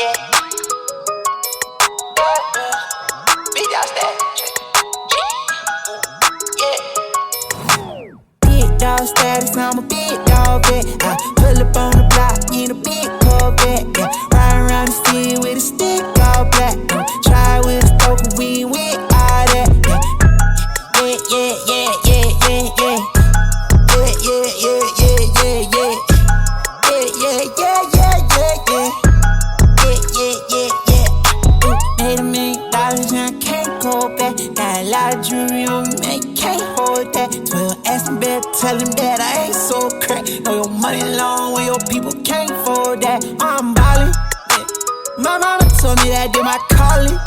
Yeah. Big dog status. Yeah. Big dog status, I'm a big dog vet. I pull up on the block in a big Corvette. Yeah. Riding around the city with a stick all black. Try with a stoker, we with all that. Yeah, yeah, yeah, yeah, yeah, yeah. Yeah, yeah, yeah, yeah, yeah, yeah. Yeah, yeah, yeah, yeah, yeah, yeah. Yeah, yeah, yeah, yeah. Made $1 million and I can't go back. Got a lot of jewelry on me, man, you can't hold that. 12 asking better, tell him that I ain't so crack. Know your money long when your people can't afford that. I'm ballin', yeah. My mama told me that did my calling.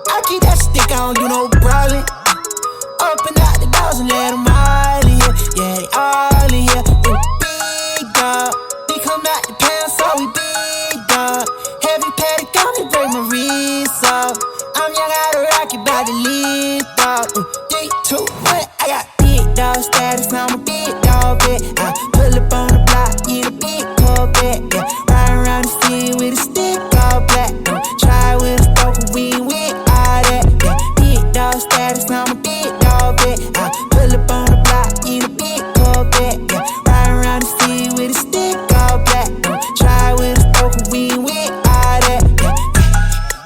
I keep that stick, I don't do no brawling. Open out the doors and let them all in here. Yeah, they all in here. Big dog, we come out the pound, so we big dog. Heavy paddock, got me break my wrist off. I'm young out of rocket, bout to live, dog. 3, 2, 1, I got big dog status, I'm a big dog vet. I pull up on the block in a big Corvette. Yeah, riding around the city with a stick all black. Try with a stoker, we with all that. Yeah, big dog status, I'm a big dog vet. I pull up on the block in a big Corvette. Yeah, riding around the city with a stick all black. Try with a stoker, we with all that.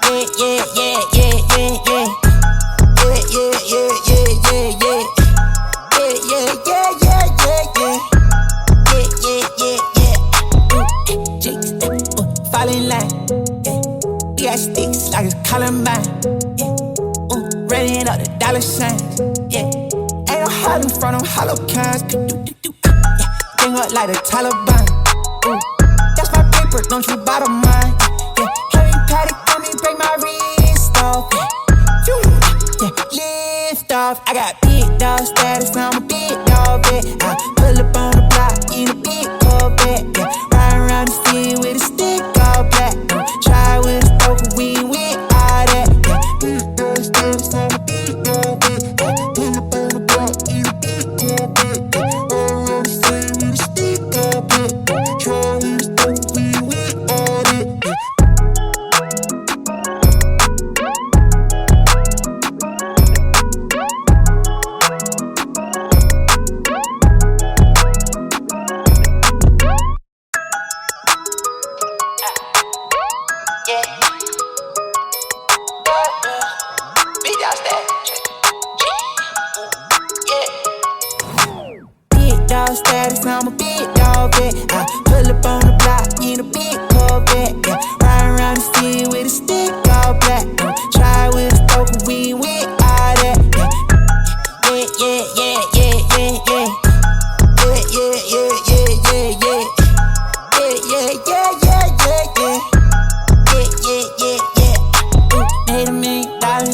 Yeah, yeah, yeah, yeah, yeah, yeah. Yeah, yeah, yeah, yeah, yeah, yeah. Yeah, yeah, yeah, yeah, yeah, yeah. Yeah, yeah, yeah, yeah. Jakes, fall in line. Yeah, we got sticks like it's Columbine. Yeah, running up the dollar signs. Yeah, ain't no hiding from them hollow kinds. Yeah, thing up like the Taliban. That's my paper, don't you bother mine. Yeah, heavy paddock on me, break my wrist off. Yeah, lift off. I got big dog status, I'm a big dog vet. I pull up on the block in a big Corvette. Yeah, riding around the city with a stick all black. Try with a stoker, we with all that. Yeah, big dog status, I'm a big dog vet. I pull up on the block in a big Corvette. Yeah, riding around the city with a stick all black. Try with a stoker, we with all that. Yeah. Big dog status. Big dog status, I'm a big dog vet. I pull up on the block in a big Corvette. Yeah, riding around the city with a stick all black. Try with a stoker, we with all that. Yeah, yeah, yeah, yeah, yeah, yeah. Yeah, yeah, yeah, yeah, yeah, yeah. Yeah, yeah, yeah, yeah, yeah, yeah. Yeah, yeah, yeah, yeah. Made $1 million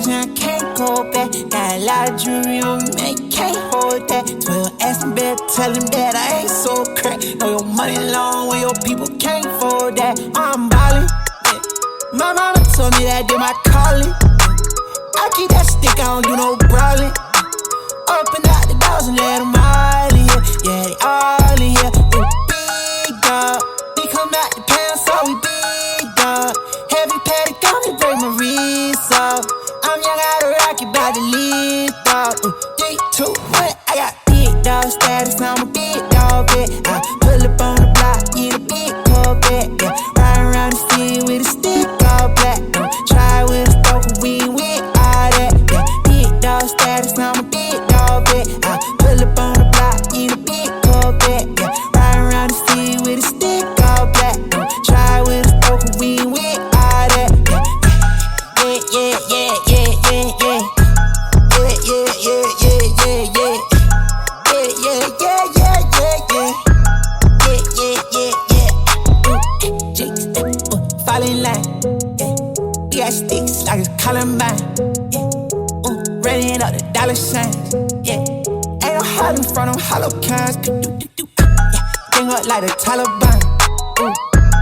and I can't go back. Got a lot of jewelry on me, man, you can't hold that. 12 asking better, tell him that I ain't so crack. Know your money long when your people can't afford that. I'm ballin', yeah. My mama told me that did my calling. I keep that stick, I don't do no brawling. Open out the doors and let them all in here. Yeah, they all in here. Big dog, we come out the pound, so we big dog. Heavy paddock on me, break my wrist off. I'm young out of rocket, bout to live, dog. 3, 2, 1, I got big dog status, I'm a big dog vet. I pull up on the block in a big Corvette. Yeah, riding around the city with a stick all black. Try with a stoker, we with all that. Yeah, big dog status, I'm a big dog vet. I pull up on the block in a big Corvette. Yeah, riding around the city with a stick all black. Try with a stoker, we with all that. Yeah, yeah, yeah, yeah, yeah, yeah. Yeah, yeah, yeah, yeah, yeah, yeah. Yeah, yeah, yeah, yeah, yeah, yeah. Yeah, yeah, yeah, yeah. Jakes, fall in line. Yeah, we got sticks like it's Columbine. Yeah, running up the dollar signs. Yeah, ain't no hiding from them hollow kinds. Yeah, thing up like the Taliban.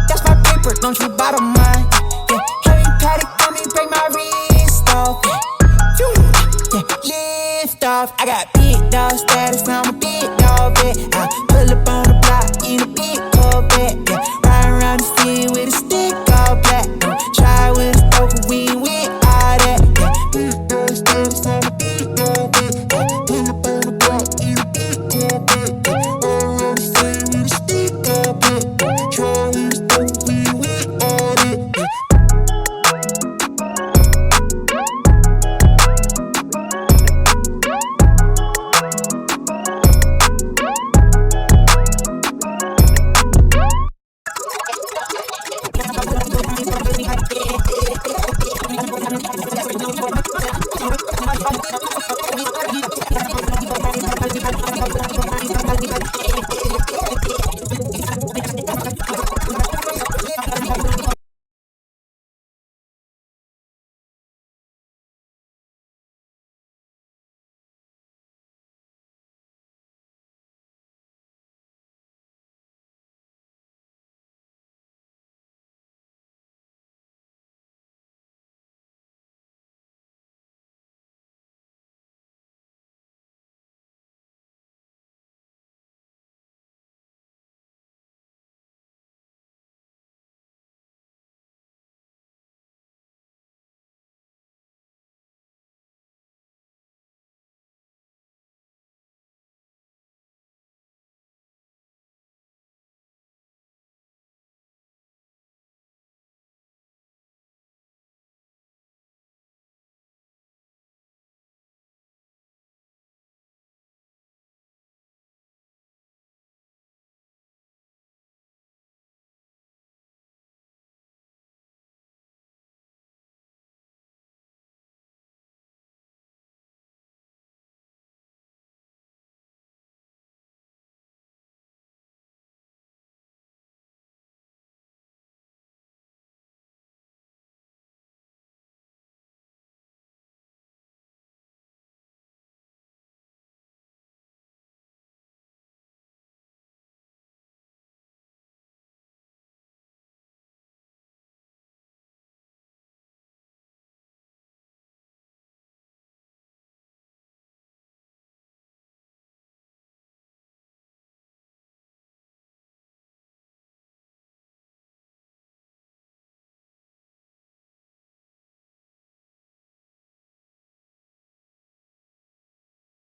That's my paper, don't you bother mine. Yeah, heavy paddock on me, break my wrist off. Yeah, lift off. I got big dog status, I'm a big dog.